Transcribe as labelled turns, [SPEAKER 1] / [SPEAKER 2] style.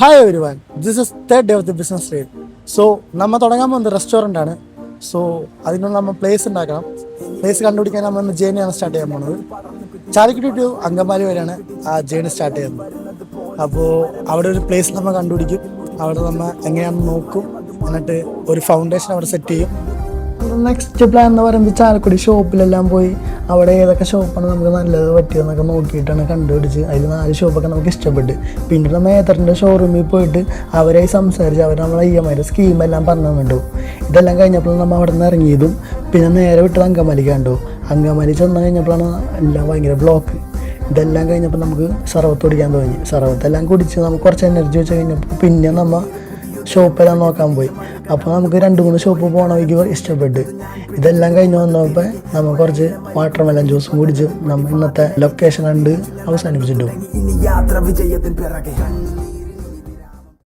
[SPEAKER 1] Hi every one, this is third day of the business day. So നമ്മൾ തുടങ്ങാൻ പോകുന്നത് restaurant ആണ്. So അതിനുള്ള നമ്മൾ പ്ലേസ് ഉണ്ടാക്കണം. പ്ലേസ് കണ്ടുപിടിക്കാൻ നമ്മൾ ഇന്ന് ജേണിയാണ് സ്റ്റാർട്ട് ചെയ്യാൻ പോകുന്നത്. ചാലക്കുടി ടു അങ്കമാലി വരെയാണ് ആ ജേണി സ്റ്റാർട്ട് ചെയ്യുന്നത്. അപ്പോൾ അവിടെ ഒരു പ്ലേസ് നമ്മൾ കണ്ടുപിടിക്കും. അവിടെ നമ്മൾ എങ്ങനെയാണെന്ന് നോക്കും. എന്നിട്ട് ഒരു ഫൗണ്ടേഷൻ അവിടെ സെറ്റ് ചെയ്യും. നെക്സ്റ്റ് പ്ലാൻ എന്ന് പറയുന്നത് ചാലക്കുടി ഷോപ്പിലെല്ലാം പോയി അവിടെ ഏതൊക്കെ ഷോപ്പാണ് നമുക്ക് നല്ലത് പറ്റിയതെന്നൊക്കെ നോക്കിയിട്ടാണ് കണ്ടുപിടിച്ച് അതിൽ 4 ഷോപ്പൊക്കെ നമുക്ക് ഇഷ്ടപ്പെട്ട്. പിന്നീട് നമ്മൾ ഏത്തറിൻ്റെ ഷോറൂമിൽ പോയിട്ട് അവരെ സംസാരിച്ച് അവർ നമ്മളെ EMI സ്കീമെല്ലാം പറഞ്ഞു തന്നിട്ടു. ഇതെല്ലാം കഴിഞ്ഞപ്പോൾ നമ്മൾ അവിടെ നിന്ന് ഇറങ്ങിയതും പിന്നെ നേരെ വിട്ടത് അങ്കമാലിക്ക് കണ്ടു. അങ്കമാലി ചെന്ന് കഴിഞ്ഞപ്പോഴാണ് എല്ലാം ഭയങ്കര ബ്ലോക്ക്. ഇതെല്ലാം കഴിഞ്ഞപ്പോൾ നമുക്ക് സർവത്ത് കുടിക്കാൻ തോന്നി. സർവത്തെല്ലാം കുടിച്ച് നമുക്ക് കുറച്ച് എനർജി വെച്ച് കഴിഞ്ഞപ്പോൾ പിന്നെ നമ്മൾ ഷോപ്പെല്ലാം നോക്കാൻ പോയി. അപ്പോൾ നമുക്ക് 2-3 ഷോപ്പ് പോകണമെങ്കിൽ ഇഷ്ടപ്പെട്ട്. ഇതെല്ലാം കഴിഞ്ഞ് വന്നപ്പോൾ നമ്മൾ കുറച്ച് വാട്ടർമെലൺ ജ്യൂസും കുടിച്ച് നമ്മൾ ഇന്നത്തെ ലൊക്കേഷൻ കണ്ട് അവസാനിപ്പിച്ചിട്ടു.